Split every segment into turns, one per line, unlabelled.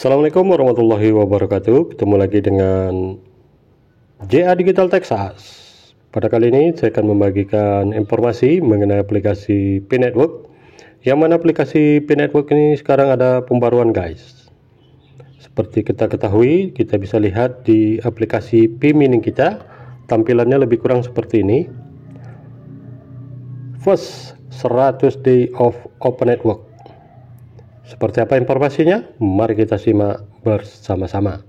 Assalamualaikum warahmatullahi wabarakatuh. Ketemu lagi dengan JA Digital Texas. Pada kali ini saya akan membagikan informasi mengenai aplikasi Pi Network. Yang mana aplikasi Pi Network ini sekarang ada pembaruan guys. Seperti kita ketahui, kita bisa lihat di aplikasi Pi Mining kita, tampilannya lebih kurang seperti ini. First 100 day of Open Network. Seperti apa informasinya? Mari kita simak bersama-sama.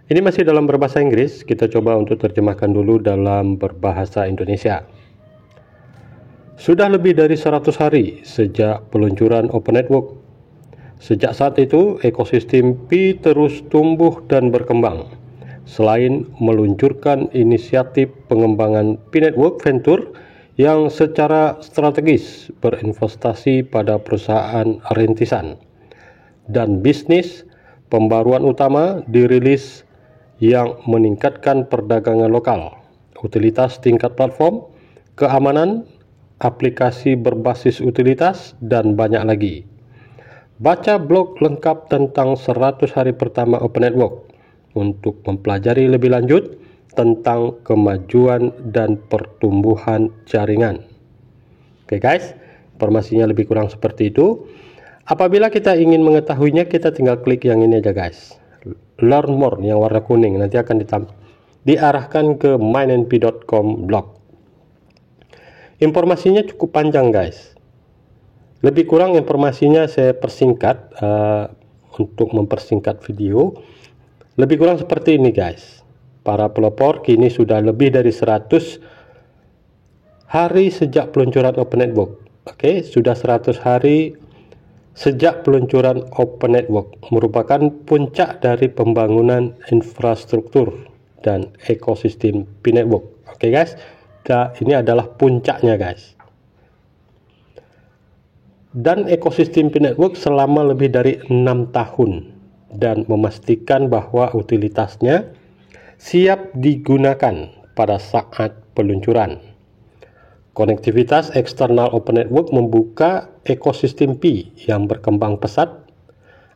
Ini masih dalam berbahasa Inggris, kita coba untuk terjemahkan dulu dalam berbahasa Indonesia. Sudah lebih dari 100 hari sejak peluncuran Open Network. Sejak saat itu, ekosistem Pi terus tumbuh dan berkembang. Selain meluncurkan inisiatif pengembangan Pi Network Venture yang secara strategis berinvestasi pada perusahaan rintisan dan bisnis, pembaruan utama dirilis yang meningkatkan perdagangan lokal, utilitas tingkat platform, keamanan, aplikasi berbasis utilitas, dan banyak lagi. Baca blog lengkap tentang 100 hari pertama Open Network untuk mempelajari lebih lanjut tentang kemajuan dan pertumbuhan jaringan. Oke guys, informasinya lebih kurang seperti itu. Apabila kita ingin mengetahuinya, kita tinggal klik yang ini aja guys, learn more yang warna kuning, nanti akan diarahkan ke mynp.com blog. Informasinya cukup panjang guys, lebih kurang informasinya saya persingkat untuk mempersingkat video. Lebih kurang seperti ini guys. Para pelopor kini sudah lebih dari 100 hari sejak peluncuran Open Network. Oke, sudah 100 hari sejak peluncuran Open Network, merupakan puncak dari pembangunan infrastruktur dan ekosistem Pi Network. Oke guys, ini adalah puncaknya guys. Dan ekosistem Pi Network selama lebih dari 6 tahun dan memastikan bahwa utilitasnya siap digunakan pada saat peluncuran. Konektivitas eksternal Open Network membuka ekosistem Pi yang berkembang pesat,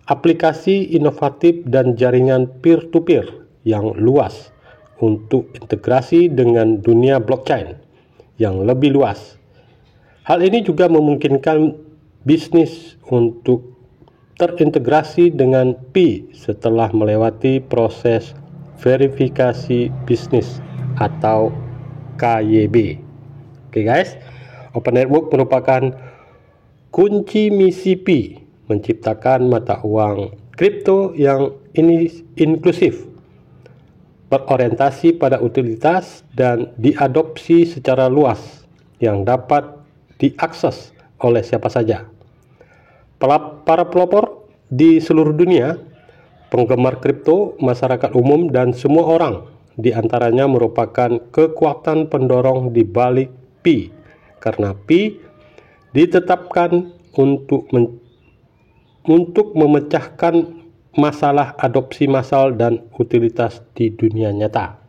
aplikasi inovatif dan jaringan peer-to-peer yang luas untuk integrasi dengan dunia blockchain yang lebih luas. Hal ini juga memungkinkan bisnis untuk terintegrasi dengan Pi setelah melewati proses verifikasi bisnis atau KYB. Oke guys, Open Network merupakan kunci misi Pi, menciptakan mata uang kripto yang inklusif, berorientasi pada utilitas dan diadopsi secara luas yang dapat diakses oleh siapa saja. Para pelopor di seluruh dunia, penggemar kripto, masyarakat umum, dan semua orang, diantaranya merupakan kekuatan pendorong di balik Pi, karena Pi ditetapkan untuk memecahkan masalah adopsi massal dan utilitas di dunia nyata.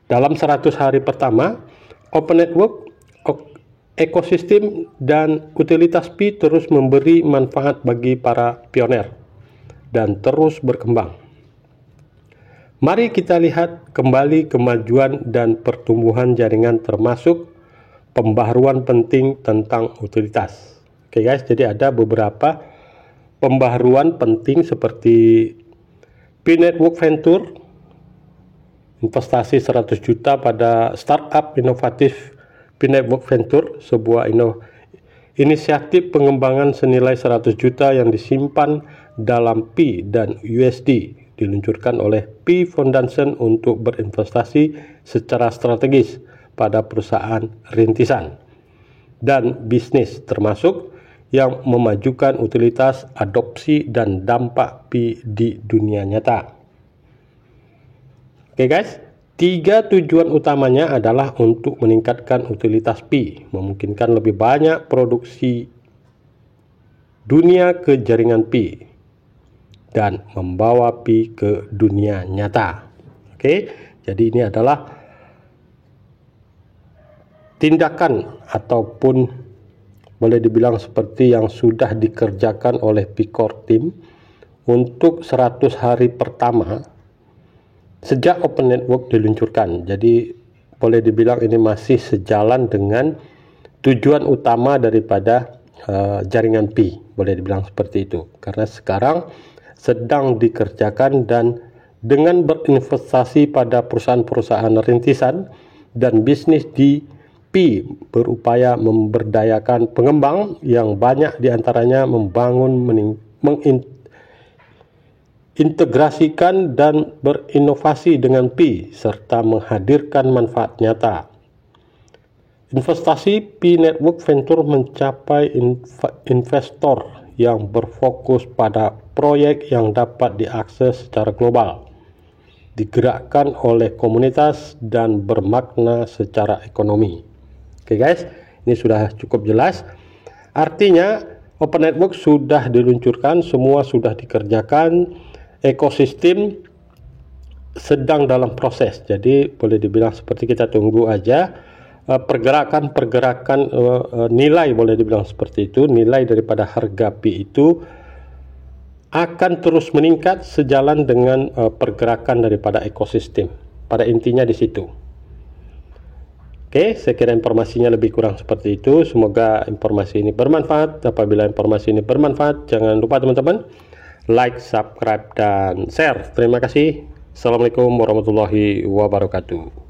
Dalam 100 hari pertama, Open Network, ekosistem, dan utilitas Pi terus memberi manfaat bagi para pioner dan terus berkembang. Mari kita lihat kembali kemajuan dan pertumbuhan jaringan, termasuk pembaharuan penting tentang utilitas. Oke guys, jadi ada beberapa pembaharuan penting seperti Pi Network Venture, investasi 100 juta pada startup inovatif Pi Network Venture, sebuah inisiatif pengembangan senilai 100 juta yang disimpan dalam Pi dan USD, diluncurkan oleh Pi Foundation untuk berinvestasi secara strategis pada perusahaan rintisan dan bisnis, termasuk yang memajukan utilitas, adopsi, dan dampak Pi di dunia nyata. Oke guys, 3 tujuan utamanya adalah untuk meningkatkan utilitas Pi, memungkinkan lebih banyak produksi dunia ke jaringan Pi, dan membawa Pi ke dunia nyata. Oke, jadi ini adalah tindakan ataupun boleh dibilang seperti yang sudah dikerjakan oleh Pi Core Team untuk 100 hari pertama sejak Open Network diluncurkan. Jadi boleh dibilang ini masih sejalan dengan tujuan utama daripada jaringan Pi, boleh dibilang seperti itu. Karena sekarang sedang dikerjakan dan dengan berinvestasi pada perusahaan-perusahaan rintisan dan bisnis di Pi berupaya memberdayakan pengembang yang banyak diantaranya membangun, mengintegrasikan dan berinovasi dengan Pi serta menghadirkan manfaat nyata. Investasi Pi Network Venture mencapai investor yang berfokus pada proyek yang dapat diakses secara global, digerakkan oleh komunitas dan bermakna secara ekonomi. Oke guys, ini sudah cukup jelas. Artinya Open Network sudah diluncurkan, semua sudah dikerjakan, ekosistem sedang dalam proses. Jadi boleh dibilang seperti kita tunggu aja pergerakan nilai, boleh dibilang seperti itu, nilai daripada harga Pi itu akan terus meningkat sejalan dengan pergerakan daripada ekosistem. Pada intinya di situ. Oke, saya kira informasinya lebih kurang seperti itu. Semoga informasi ini bermanfaat. Apabila informasi ini bermanfaat, jangan lupa teman-teman like, subscribe, dan share. Terima kasih. Assalamualaikum warahmatullahi wabarakatuh.